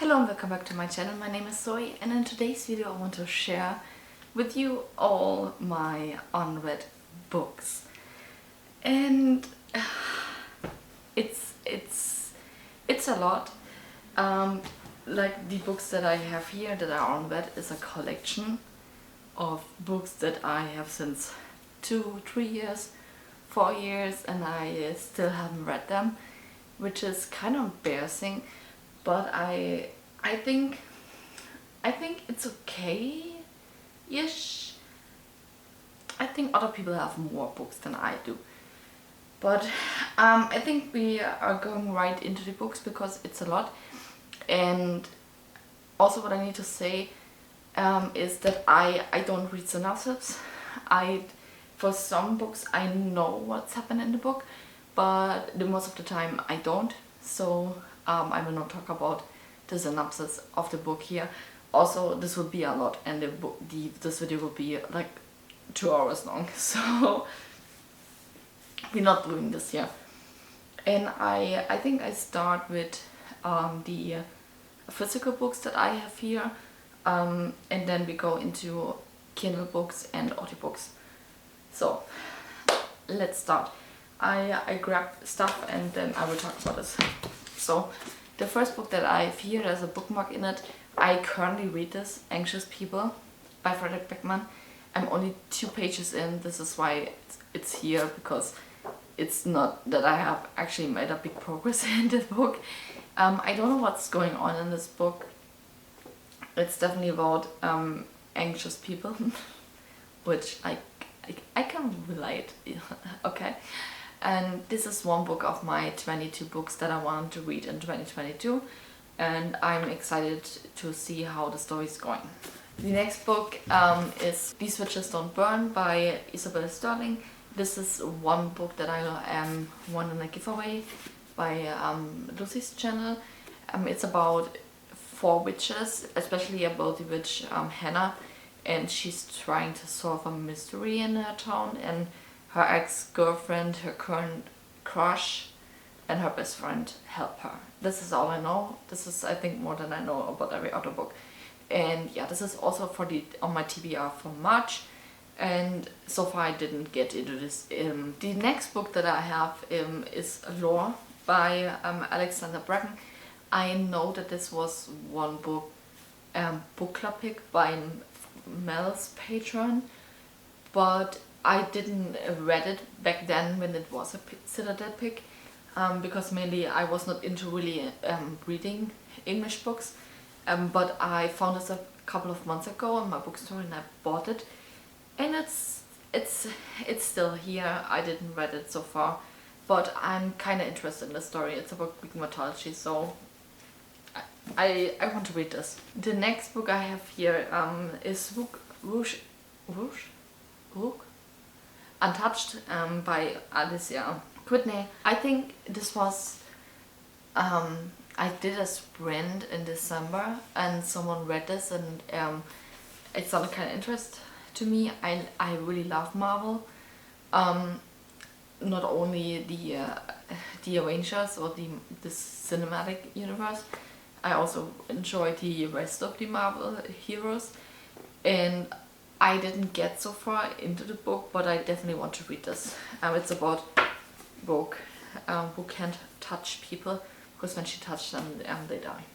Hello and welcome back to my channel. My name is Zoe and in today's video I want to share with you all my unread books. And it's a lot. Like the books that I have here that are unread is a collection of books that I have since 2, 3 years, 4 years, and I still haven't read them, which is kind of embarrassing. But I think it's okay-ish. I think other people have more books than I do. But I think we are going right into the books because it's a lot. And also what I need to say is that I don't read synopsis. For some books I know what's happened in the book, but most of the time I don't. So I will not talk about the synopsis of the book here. Also, this will be a lot, and this video will be like 2 hours long. So we're not doing this here. And I think I start with the physical books that I have here, and then we go into Kindle books and audiobooks. So let's start. I grab stuff and then I will talk about this. So the first book that I have here, there's a bookmark in it. I currently read this, Anxious People by Frederick Beckman. I'm only 2 pages in. This is why it's here, because it's not that I have actually made a big progress in the book. I don't know what's going on in this book. It's definitely about anxious people, which I can relate. Okay. And this is one book of my 22 books that I want to read in 2022, and I'm excited to see how the story is going. The next book is These Witches Don't Burn by Isabel Sterling. This is one book that I won in a giveaway by Lucy's channel. It's about 4 witches, especially about the witch Hannah, and she's trying to solve a mystery in her town, and her ex-girlfriend, her current crush, and her best friend help her. This is all I know. This is, I think, more than I know about every other book. And yeah, this is also on my TBR for March. And so far I didn't get into this. The next book that I have is Lore by Alexander Bracken. I know that this was one book, book club pick by Mel's Patreon, but I didn't read it back then when it was a Citadel pick, because mainly I was not into really reading English books, but I found this a couple of months ago in my bookstore and I bought it, and it's still here. I didn't read it so far, but I'm kind of interested in the story. It's about Greek mythology, so I want to read this. The next book I have here is Rouge Untouched by Alicia Whitney. I think this was, I did a sprint in December and someone read this and it sounded kind of interesting to me. I really love Marvel. Not only the Avengers or the cinematic universe, I also enjoy the rest of the Marvel heroes, and I didn't get so far into the book, but I definitely want to read this. It's about Vogue, who can't touch people, because when she touches them, they die.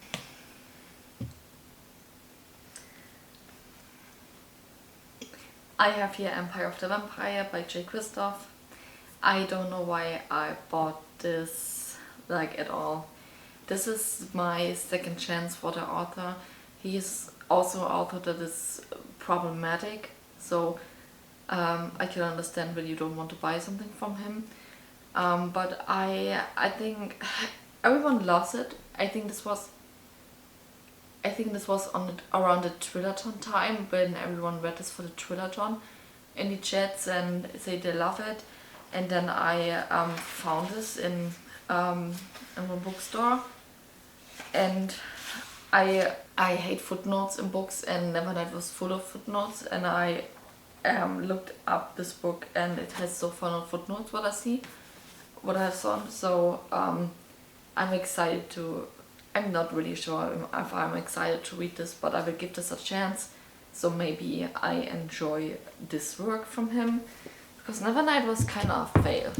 I have here Empire of the Vampire by Jay Kristoff. I don't know why I bought this like at all. This is my second chance for the author. He is also an author that is problematic, so I can understand when you don't want to buy something from him. But I think everyone loves it. I think this was around the Trillaton time when everyone read this for the Trillaton in the chats and say they love it. And then I found this in one bookstore, and I hate footnotes in books, and Nevernight was full of footnotes, and I looked up this book and it has so far no footnotes what I have seen. So I'm excited to I'm not really sure if I'm excited to read this, but I will give this a chance. So maybe I enjoy this work from him, because Nevernight was kind of a fail.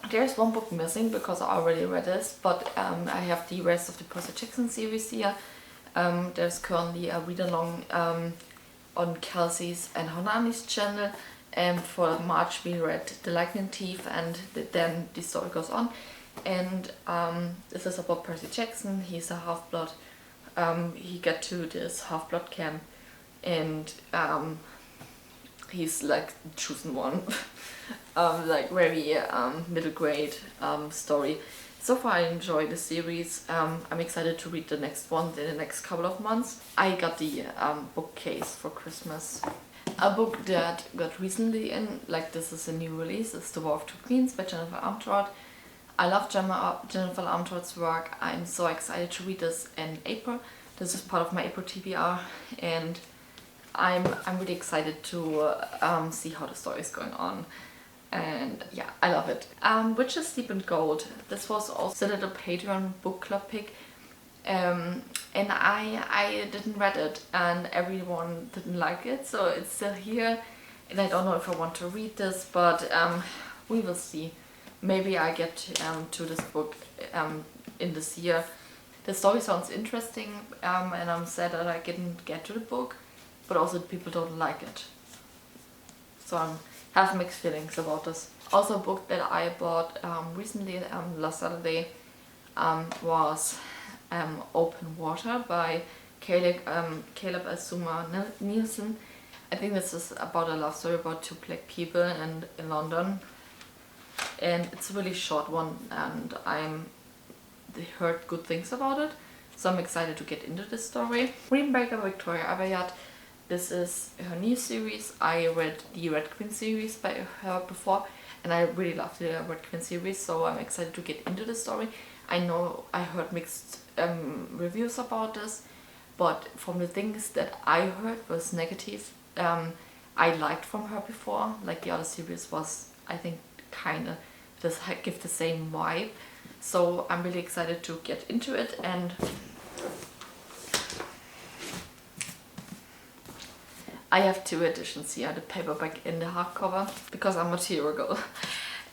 There's one book missing because I already read this, but I have the rest of the Percy Jackson series here. There's currently a read-along on Kelsey's and Honani's channel, and for March we read The Lightning Thief, and then the story goes on. And this is about Percy Jackson. He's a half-blood. He got to this half-blood camp, and he's like the chosen one. Like very middle grade story. So far I enjoy the series. I'm excited to read the next one in the next couple of months. I got the bookcase for Christmas. A book that got recently in, like this is a new release, it's The War of Two Queens by Jennifer Armentrout. I love Jennifer Armentrout's work. I'm so excited to read this in April. This is part of my April TBR, and I'm really excited to see how the story is going on. And yeah, I love it. Witches Sleep in Gold. This was also a little Patreon book club pick. And I didn't read it, and everyone didn't like it, so it's still here. And I don't know if I want to read this, but we will see. Maybe I get to this book in this year. The story sounds interesting, and I'm sad that I didn't get to the book, but also people don't like it. So I have mixed feelings about this. Also a book that I bought recently, last Saturday, was Open Water by Caleb Asuma Nielsen. I think this is about a love story about two black people in London. And it's a really short one, and I heard good things about it, so I'm excited to get into this story. Greenbaker by Victoria Aveyard. This is her new series. I read the Red Queen series by her before, and I really love the Red Queen series, so I'm excited to get into the story. I know I heard mixed reviews about this, but from the things that I heard was negative, I liked from her before. Like the other series was, I think, kind of does give the same vibe. So I'm really excited to get into it. And I have two editions here, the paperback and the hardcover, because I'm a material girl.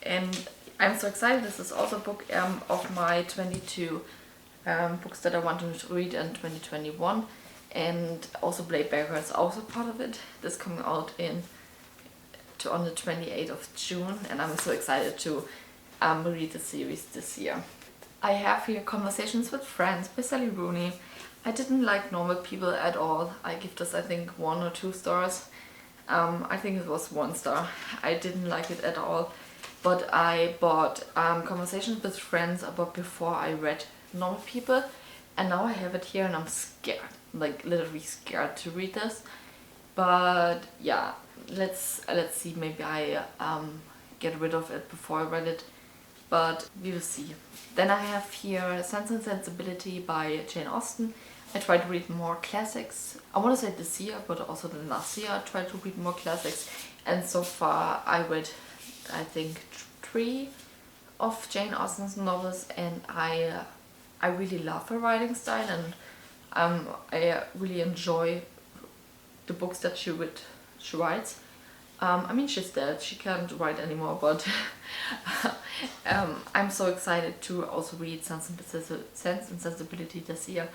And I'm so excited. This is also a book of my 22 books that I wanted to read in 2021. And also Blade Bearer is also part of it. This coming out on the 28th of June, and I'm so excited to read the series this year. I have here Conversations with Friends by Sally Rooney. I didn't like Normal People at all. I give this, I think, 1 or 2 stars. I think it was 1 star. I didn't like it at all. But I bought Conversations with Friends about before I read Normal People, and now I have it here and I'm scared, like literally scared to read this. But yeah, let's see, maybe I get rid of it before I read it, but we will see. Then I have here Sense and Sensibility by Jane Austen. I try to read more classics. I want to say this year, but also the last year I tried to read more classics, and so far I read, I think, 3 of Jane Austen's novels, and I really love her writing style, and I really enjoy the books that she writes. I mean, she's dead, she can't write anymore, but I'm so excited to also read Sense and Sensibility this year.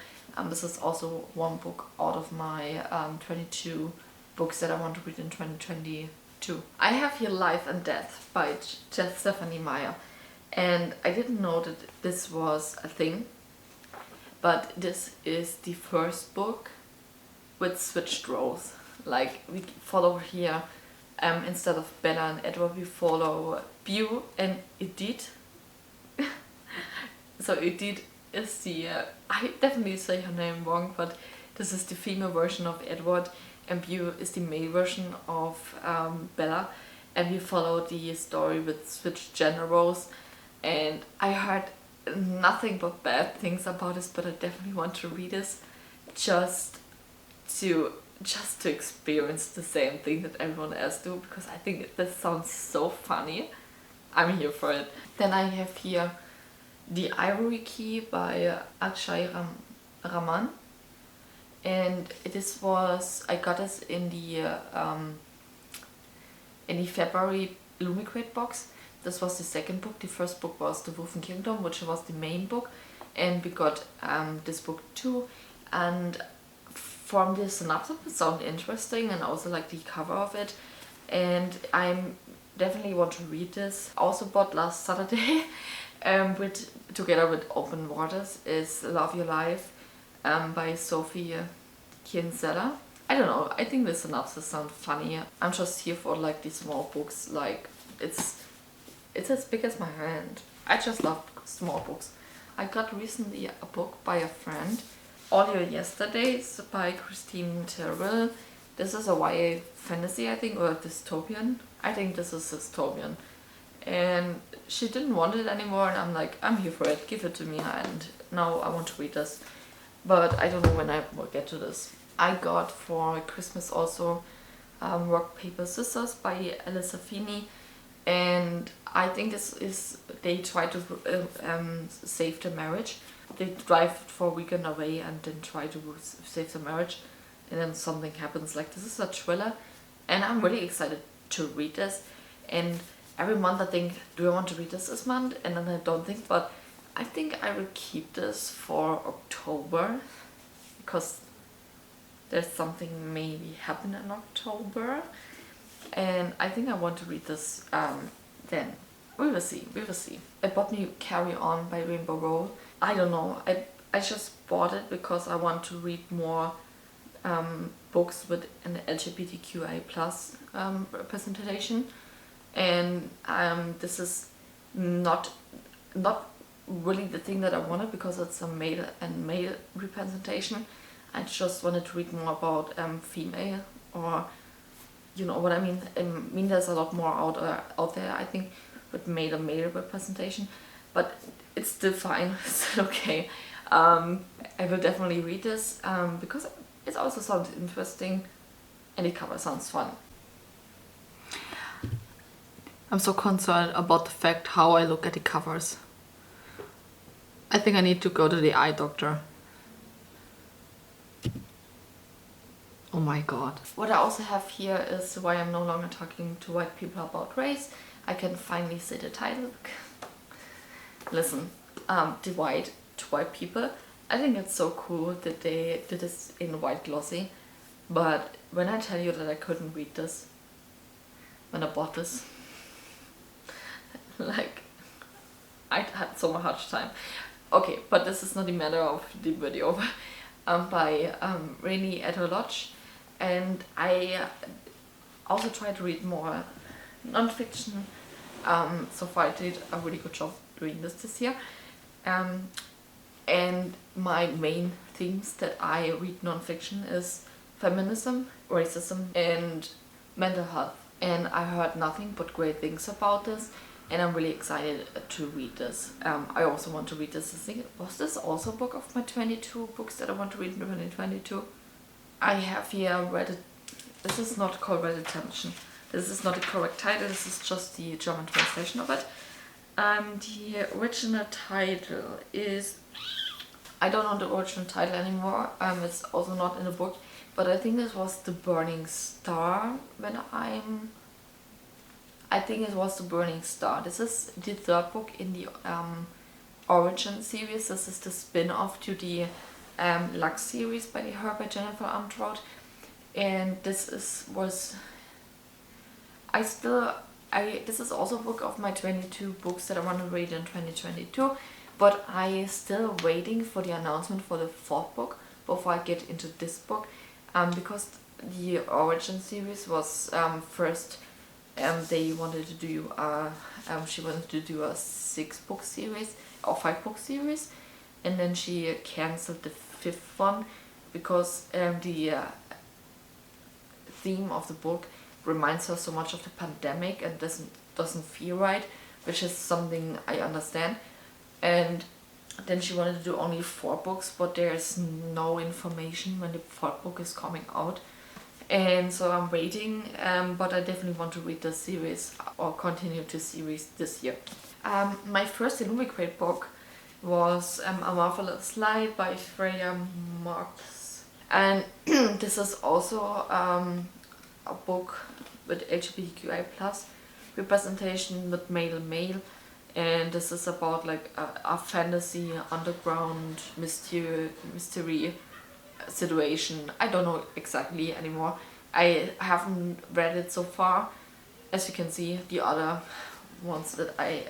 This is also one book out of my 22 books that I want to read in 2022. I have here Life and Death by Stephenie Meyer, and I didn't know that this was a thing, but this is the first book with switched roles. Like, we follow here, instead of Bella and Edward, we follow Beau and Edith. So Edith is the, I definitely say her name wrong, but this is the female version of Edward, and Beau is the male version of Bella, and we follow the story with switched gender roles. And I heard nothing but bad things about this, but I definitely want to read this just to experience the same thing that everyone else do, because I think this sounds so funny. I'm here for it. Then I have here The Ivory Key by Akshaya Raman. And this was, I got this in the February Lumicrate box. This was the second book. The first book was The Wolf Kingdom, which was the main book, and we got this book too. And from the synopsis, it sounded interesting, and also like the cover of it. And I definitely want to read this. Also bought last Saturday, together with Open Waters, is Love Your Life by Sophie Kinsella. I don't know, I think the synopsis sounds funny. I'm just here for like these small books, like it's as big as my hand. I just love small books. I got recently a book by a friend, All Your Yesterdays by Christine Terrell. This is a YA fantasy, I think, or dystopian. I think this is dystopian. And she didn't want it anymore, and I'm like, I'm here for it, give it to me, and now I want to read this. But I don't know when I will get to this. I got for Christmas also Rock, Paper, Scissors by Stephenie, and I think this is, they try to save the marriage. They drive for a weekend away and then try to save the marriage, and then something happens. Like, this is a thriller, and I'm really excited to read this. And every month I think, do I want to read this month? And then I don't think, but I think I will keep this for October, because there's something maybe happen in October, and I think I want to read this then. We will see, we will see. I bought me Carry On by Rainbow Roll. I don't know, I just bought it because I want to read more books with an LGBTQI plus representation, and this is not really the thing that I wanted, because it's a male and male representation. I just wanted to read more about female, or you know what I mean. I mean, there's a lot more out there, I think, with male and male representation, but it's still fine. It's still okay. I will definitely read this because it also sounds interesting, and the cover sounds fun. I'm so concerned about the fact how I look at the covers. I think I need to go to the eye doctor. Oh my god. What I also have here is why I'm no longer talking to white people about race. I can finally say the title. Listen, divide to white people. I think it's so cool that they did this in white glossy. But when I tell you that I couldn't read this when I bought this, like, I had so much time. Okay, but this is not the matter of the video. By Reni Eddo-Lodge, and I also tried to read more non-fiction. So far I did a really good job doing this year, and my main themes that I read non-fiction is feminism, racism, and mental health, and I heard nothing but great things about this, and I'm really excited to read this. I also want to read this. I think, was this also a book of my 22 books that I want to read in 2022? I have here Read. This is not called Red Attention. This is not the correct title. This is just the German translation of it. The original title is, I don't know the original title anymore. It's also not in the book, but I think this was The Burning Star. I think it was The Burning Star. This is the third book in the Origin series. This is the spin-off to the Lux series by her by Jennifer Armentrout. And this is also a book of my 22 books that I want to read in 2022. But I still waiting for the announcement for the fourth book before I get into this book. Because the Origin series was first. They wanted to do she wanted to do a 6-book series or 5-book series, and then she cancelled the 5th one because the theme of the book reminds her so much of the pandemic and doesn't feel right, which is something I understand. And then she wanted to do only 4 books, but there's no information when the 4th book is coming out. And so I'm waiting, but I definitely want to read the series or continue the series this year. My first Illumicrate book was A Marvelous Light by Freya Marks. And this is also a book with LGBTQI plus representation with male, and this is about like a fantasy underground mystery situation. I don't know exactly anymore. I haven't read it so far. As you can see, the other ones that I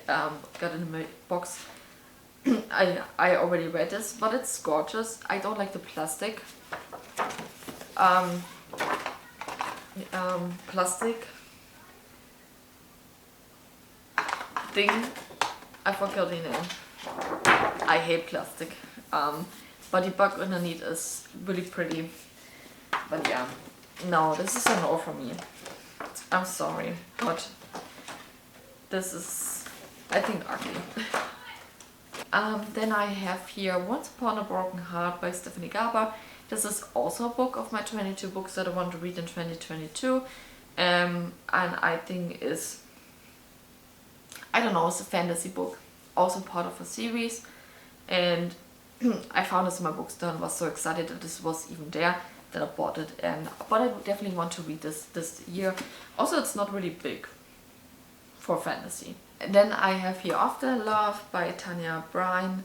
got in my box, I already read this, but it's gorgeous. I don't like the plastic. Plastic thing. I forgot the name. I hate plastic. But the bug underneath is really pretty. But yeah, no, this is a no for me. I'm sorry, but this is, I think, ugly. Then I have here Once Upon a Broken Heart by Stephenie. This is also a book of my 22 books that I want to read in 2022. And I think is, I don't know, it's a fantasy book, also part of a series. And I found this in my bookstore and was so excited that this was even there that I bought it. But I would definitely want to read this year. Also, it's not really big for fantasy. And then I have here After Love by Tanya Brine.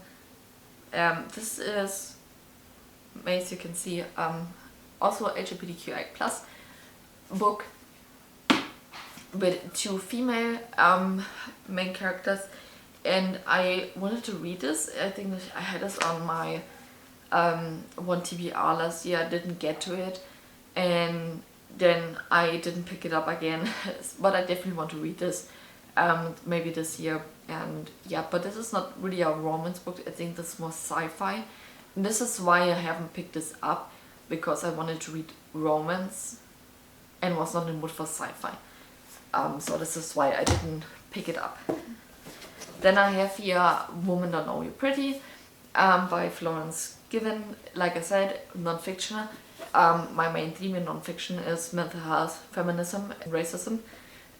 This is, as you can see, also a LGBTQI plus book with 2 female main characters, and I wanted to read this. I think that I had this on my one TBR last year. I didn't get to it, and then I didn't pick it up again. But I definitely want to read this maybe this year. And yeah, but this is not really a romance book. I think this is more sci-fi. And this is why I haven't picked this up, because I wanted to read romance and was not in the mood for sci-fi. So this is why I didn't pick it up. Then I have here Woman Don't Know You're Pretty by Florence Given. Like I said, non-fiction. My main theme in non-fiction is mental health, feminism and racism.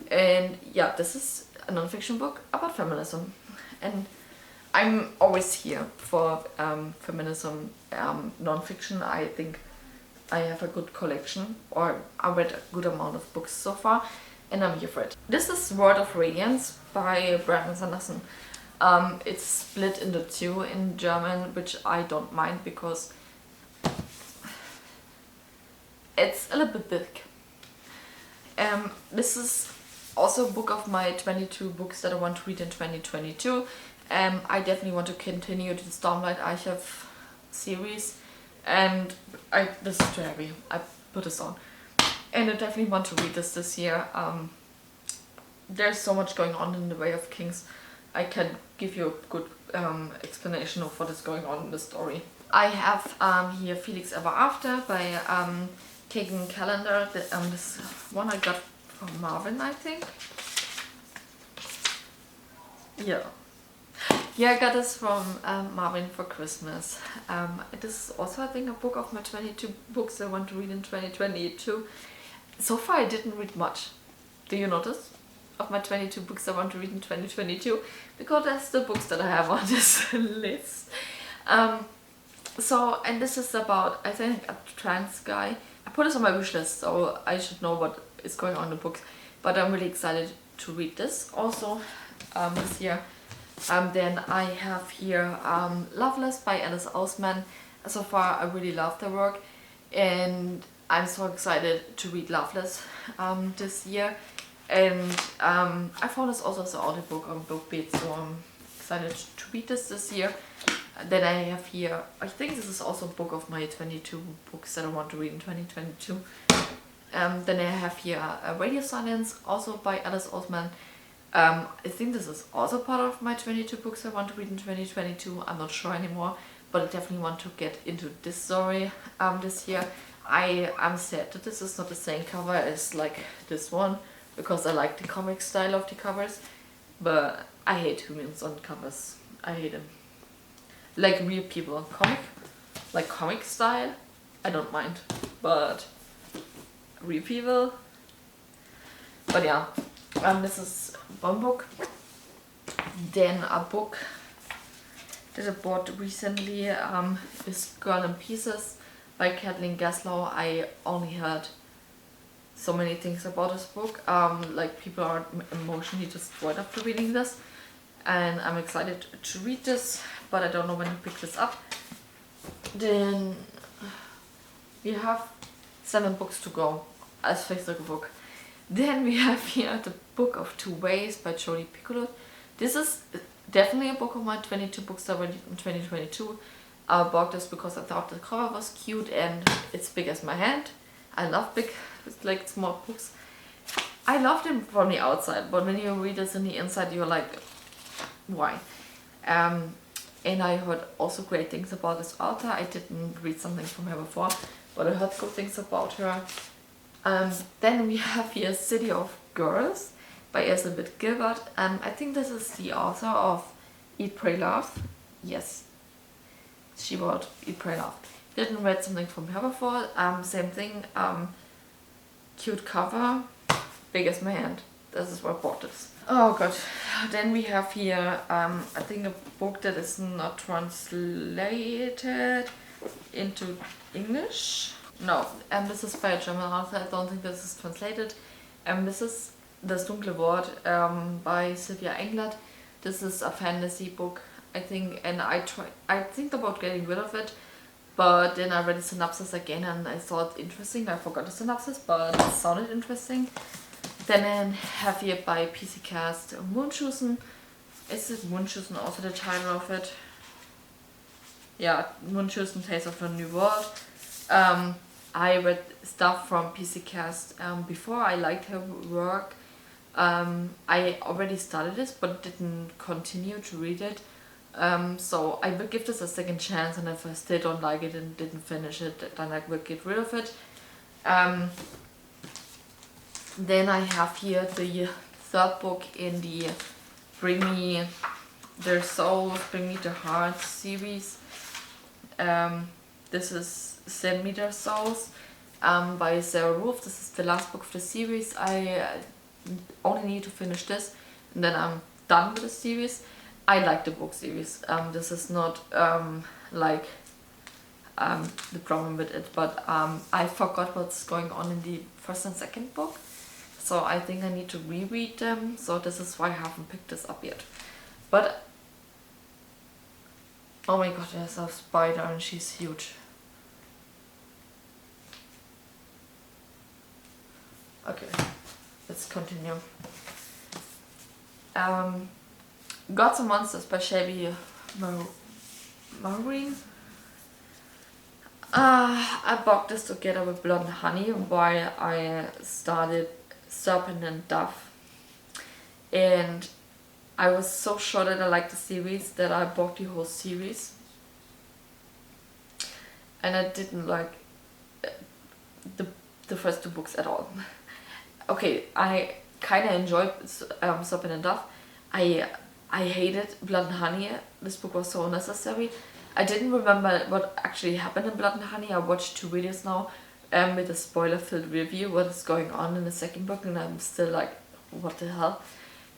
And yeah, this is a non-fiction book about feminism. And I'm always here for feminism non-fiction. I think I have a good collection, or I read a good amount of books so far, and I'm here for it. This is Wort of Radiance by Sanderson. It's split into 2 in German, which I don't mind because it's a little bit big. This is also a book of my 22 books that I want to read in 2022. I definitely want to continue the Stormlight Archive series, and this is too heavy. I put this on. And I definitely want to read this year. There's so much going on in the Way of Kings. I can give you a good explanation of what is going on in the story. I have here Felix Ever After by Kacen Callender. This one I got from Marvin, I think. Yeah. Yeah, I got this from Marvin for Christmas. This is also, I think, a book of my 22 books I want to read in 2022. So far I didn't read much. Do you notice? Of my 22 books I want to read in 2022. Because that's the books that I have on this list. And this is about, I think, a trans guy. I put this on my wish list, so I should know what is going on in the books. But I'm really excited to read this also this year. Then I have here Loveless by Oseman. So far I really love the work, and I'm so excited to read Loveless this year. And I found this also as an audiobook on BookBeat, so I'm excited to read this year. Then I have here, I think this is also a book of my 22 books that I want to read in 2022. Then I have here Radio Silence, also by Oseman. I think this is also part of my 22 books I want to read in 2022. I'm not sure anymore, but I definitely want to get into this story this year. I'm sad that this is not the same cover as like this one, because I like the comic style of the covers, but I hate humans on covers. I hate them. Like real people. Comic style, I don't mind, but real people. But yeah, this is one book. Then a book that I bought recently is Girl in Pieces by Kathleen. I only heard so many things about this book. Like people are emotionally destroyed after reading this, and I'm excited to read this, but I don't know when to pick this up. Then we have 7 books to go as Facebook book. Then we have here the Book of Two Ways by Jodi Picoult. This is definitely a book of my 22 books that I read in 2022. I bought this because I thought the cover was cute and it's big as my hand. I love big, like small books. I love them from the outside, but when you read this in the inside, you're like, why? And I heard also great things about this author. I didn't read something from her before, but I heard good things about her. Then we have here City of Girls by Gilbert. I think this is the author of Eat, Pray, Love. Yes, she wrote Eat, Pray, Love. Didn't read something from her before. Same thing. Cute cover, big as my hand. This is why I bought this. Oh god. Then we have here I think a book that is not translated into English. No, this is by a German author. I don't think this is translated. This is Das dunkle Wort by Sylvie Englert. This is a fantasy book, I think, and I think about getting rid of it, but then I read the synopsis again and I thought interesting. I forgot the synopsis, but it sounded interesting. Then I have here by PC Cast Moonschusen. Is it Moonschusen also the title of it? Yeah, Moonschusen Tales of a New World. I read stuff from PC Cast before. I liked her work. I already started this but didn't continue to read it. So I will give this a second chance, and if I still don't like it and didn't finish it, then I will get rid of it. Then I have here the 3rd book in the Bring Me Their Souls, Bring Me Their Hearts series. This is Send Me Their Souls by Sara Wolf. This is the last book of the series. I only need to finish this and then I'm done with the series. I like the book series. This is not like the problem with it, but I forgot what's going on in the 1st and 2nd book. So I think I need to reread them. So this is why I haven't picked this up yet. But oh my god, there's a spider and she's huge. Okay, let's continue. Gods and Monsters by Shelby Mahurin. I bought this together with Blood and Honey while I started Serpent and Dove. And I was so sure that I liked the series that I bought the whole series. And I didn't like the first 2 books at all. Okay, I kind of enjoyed Serpent and Dove. I hated Blood and Honey. This book was so unnecessary. I didn't remember what actually happened in Blood and Honey. I watched 2 videos now with a spoiler-filled review what is going on in the 2nd book, and I'm still like, what the hell?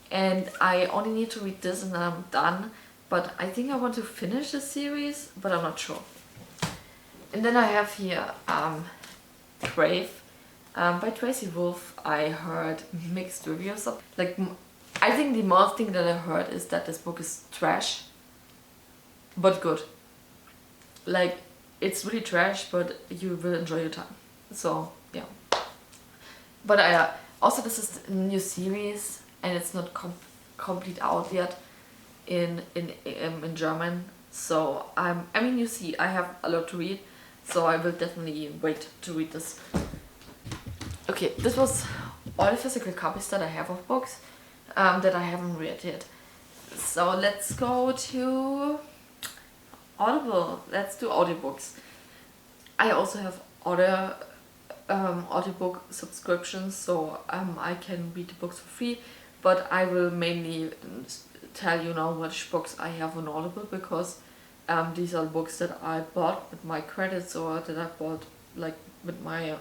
And I only need to read this and then I'm done. But I think I want to finish the series, but I'm not sure. And then I have here Crave by Tracy Wolf. I heard mixed reviews of, like, I think the most thing that I heard is that this book is trash, but good. Like, it's really trash, but you will enjoy your time. So, yeah. But also this is a new series and it's not complete out yet in German. So, I mean, you see, I have a lot to read, so I will definitely wait to read this. Okay, this was all the physical copies that I have of books that I haven't read yet. So let's go to Audible. Let's do audiobooks. I also have other audiobook subscriptions, so I can read the books for free, but I will mainly tell you now which books I have on Audible, because these are books that I bought with my credits or that I bought like with my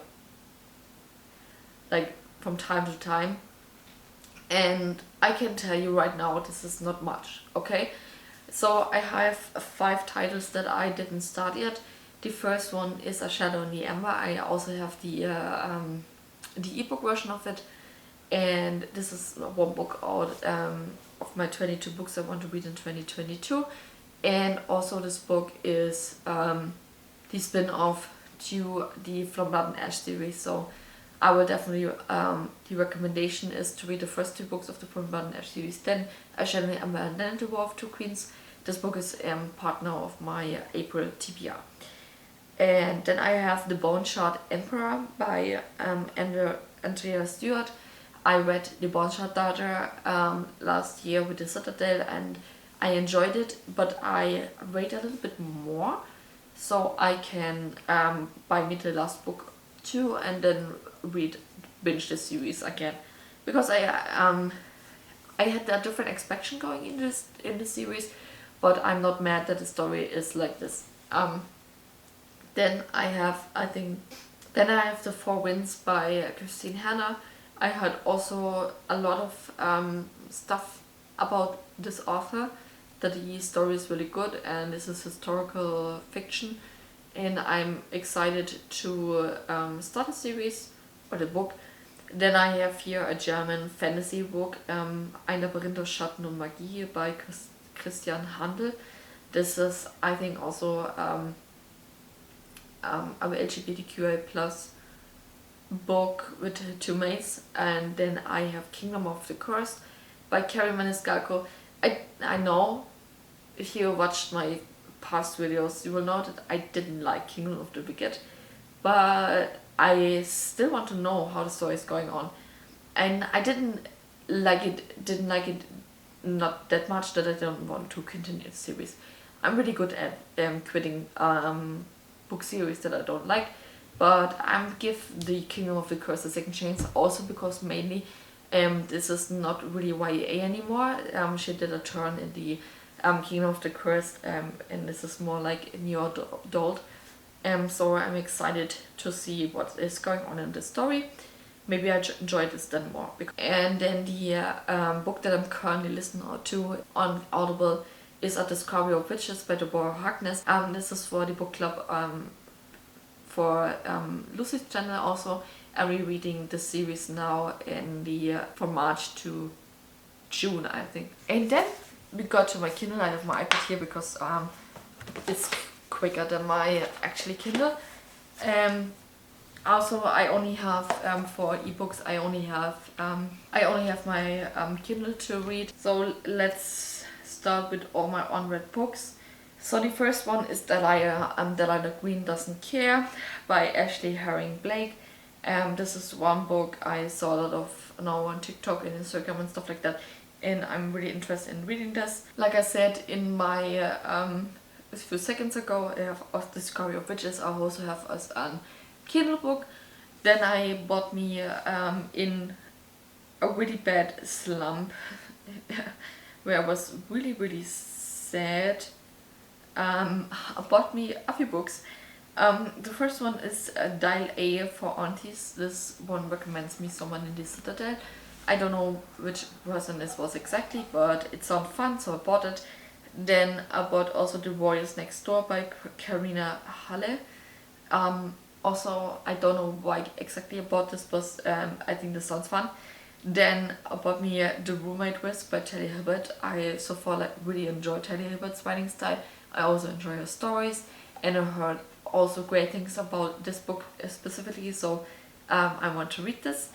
like from time to time. And I can tell you right now, this is not much, okay? So I have 5 titles that I didn't start yet. The first one is A Shadow in the Ember. I also have the ebook version of it, and this is one book out of my 22 books I want to read in 2022. And also this book is the spin-off to the From Blood and Ash series, so I will definitely, the recommendation is to read the first 2 books of the From Blood and Ash series, then A Shadow in the Ember, and then The War of Two Queens. This book is part now of my April TBR. And then I have The Bone Shard Emperor by Andrea Stewart. I read The Bone Shard Daughter last year with the Citadel, and I enjoyed it, but I wait a little bit more so I can buy me the last book too and then binge the series again, because I had a different expectation going in the series, but I'm not mad that the story is like this. Then I have The Four Winds by Christine Hanna. I heard also a lot of stuff about this author, that the story is really good and this is historical fiction, and I'm excited to start a series or the book. Then I have here a German fantasy book, Ein Labyrinth aus Schatten und Magie by Christian Handel. This is, I think, also an LGBTQI+ book with 2 maids. And then I have Kingdom of the Curse by Carrie Maniscalco. I know, if you watched my past videos, you will know that I didn't like Kingdom of the Wicked, but I still want to know how the story is going on. And I didn't like it not that much that I don't want to continue the series. I'm really good at quitting book series that I don't like, but I'm give the Kingdom of the Curse a second chance, also because mainly this is not really YA anymore. She did a turn in the Kingdom of the Curse, and this is more like new adult. So I'm excited to see what is going on in the story. Maybe I enjoy this then more. And then the book that I'm currently listening to on Audible is A Discovery of Witches by Deborah Harkness. This is for the book club for Lucy's channel also. I'm rereading the series now in from March to June, I think. And then we got to my Kindle. I have my iPad here because it's quicker than my actually Kindle. Also, I only have for ebooks. I only have my Kindle to read. So let's start with all my unread books. So the first one is Delilah Green Doesn't Care by Ashley Herring Blake. This is one book I saw a lot of now on TikTok and Instagram and stuff like that, and I'm really interested in reading this. Like I said in my a few seconds ago, I have A Discovery of Witches. I also have a Kindle book. Then I bought me in a really bad slump where I was really sad. I bought me a few books. The first one is Dial A for Aunties. This one recommends me someone in the Citadel. I don't know which person this was exactly, but it sounded fun, so I bought it. Then I bought also The Warriors Next Door by Karina Halle. Also, I don't know why exactly I bought this, but I think this sounds fun. Then I bought me The Roommate Risk by Talia Hibbert. I so far really enjoy Talia Hibbert's writing style. I also enjoy her stories, and I heard also great things about this book specifically, so I want to read this.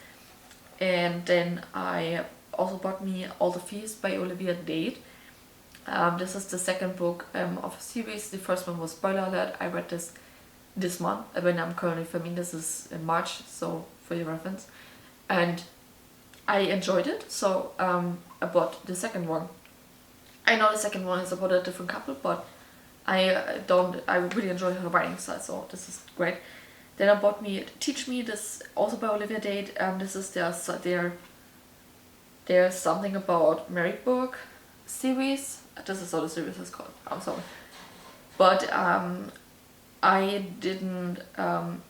And then I also bought me All the Feast by Olivia Dade. This is the second book of a series. The first one was Spoiler Alert. I read this month when I'm currently filming. This is in March, so for your reference. And I enjoyed it, so I bought the second one. I know the second one is about a different couple, but I really enjoy her writing style, so this is great. Then I bought me Teach Me, this also by Olivia Dade. This is there's Something About Maryburg series. This is how the series is called, I'm sorry. But I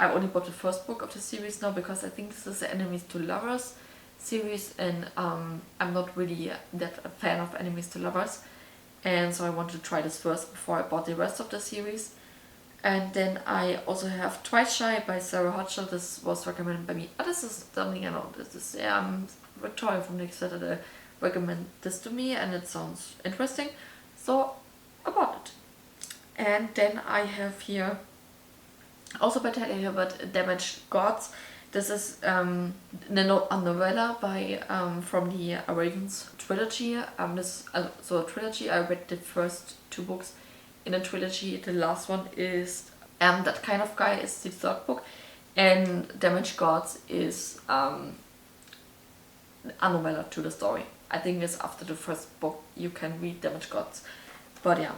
only bought the first book of the series now because I think this is the Enemies to Lovers series, and I'm not really that a fan of Enemies to Lovers. and so I wanted to try this first before I bought the rest of the series. And then I also have Twice Shy by Sara Wolf. This was recommended by me. Oh, this is something I know. This is Victoria from Next Saturday recommended this to me, and it sounds interesting, so I bought it. And then I have here, also by Taylor Hibbert, Damaged Gods. This is a novella by from the Ravens trilogy. This so a trilogy. I read the first 2 books in a trilogy. The last one is That Kind of Guy is the 3rd book, and Damaged Gods is a novella to the story. I think it's after the first book you can read Damaged Gods. But yeah,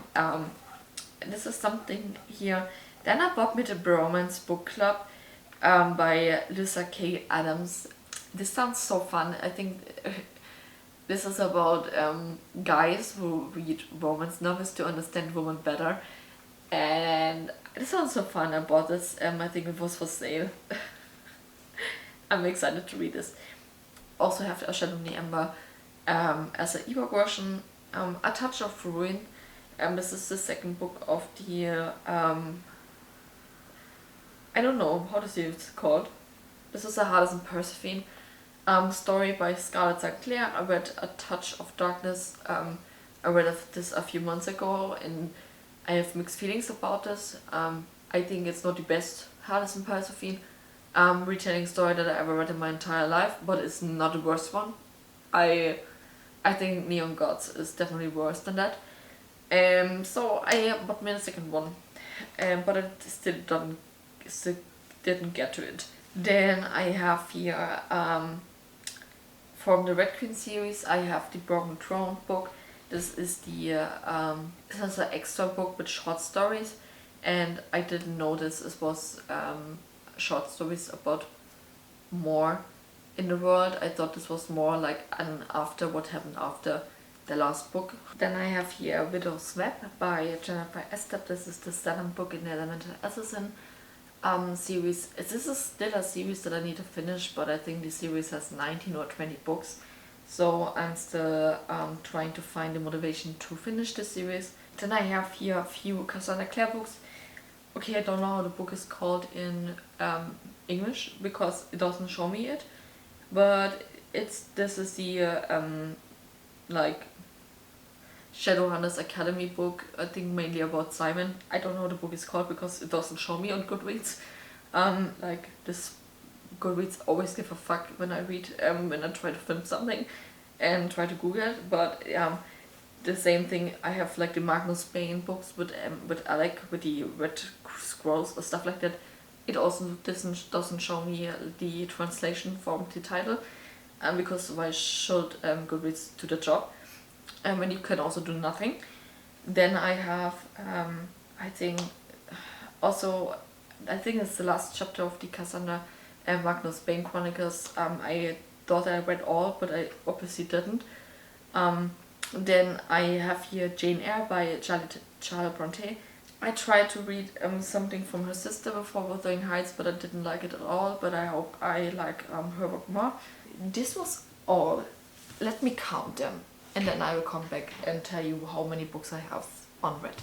this is something here. Then I bought me the Bromance Book Club by Lisa K. Adams. This sounds so fun. I think this is about guys who read romance novels to understand women better. And it sounds so fun. I bought this. I think it was for sale. I'm excited to read this. Also have A Shadow in the Ember as an ebook version. A Touch of Ruin. This is the 2nd book of the I don't know how to say it's called. This is a Hades and Persephone story by Scarlett St. Clair. I read A Touch of Darkness. I read this a few months ago, and I have mixed feelings about this. I think it's not the best Hades and Persephone retelling story that I ever read in my entire life, but it's not the worst one. I think Neon Gods is definitely worse than that. So I bought me the 2nd one, but I still didn't get to it. Then I have here from the Red Queen series, I have the Broken Throne book. This is the this is an extra book with short stories, and I didn't know this. It was short stories about more in the world. I thought this was more like an after what happened after the last book. Then I have here Widow's Web by Jennifer Estep. This is the 7th book in the Elemental Assassin series. This is still a series that I need to finish, but I think the series has 19 or 20 books. So I'm still trying to find the motivation to finish the series. Then I have here a few Cassandra Clare books. Okay, I don't know how the book is called in English because it doesn't show me it. But this is the like Shadowhunters Academy book, I think mainly about Simon. I don't know what the book is called because it doesn't show me on Goodreads. Like this Goodreads always give a fuck when I read, when I try to film something and try to Google it. But the same thing, I have like the Magnus Bane books with Alec, with the red scrolls or stuff like that. It also doesn't show me the translation from the title, because why should Goodreads do the job? When you can also do nothing. Then I have, I think it's the last chapter of the Cassandra Magnus Bane Chronicles. I thought I read all, but I obviously didn't. Then I have here Jane Eyre by Charlotte Bronte. I tried to read something from her sister before Wuthering Heights, but I didn't like it at all, but I hope I like her book more. This was all. Let me count them, and then I will come back and tell you how many books I have unread.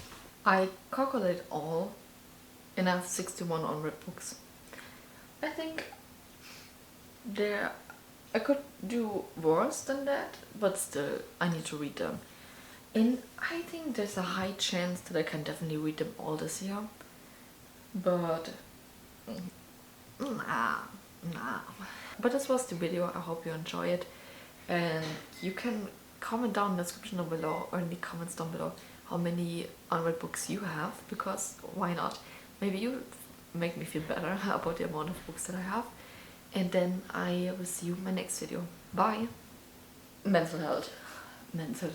I calculate all, and I have 61 unread books. I think I could do worse than that, but still, I need to read them. And I think there's a high chance that I can definitely read them all this year. But nah. But this was the video. I hope you enjoy it. And you can comment down in the description down below or in the comments down below how many unread books you have, because why not? Maybe you make me feel better about the amount of books that I have. And then I will see you in my next video. Bye. Mental health. Mental.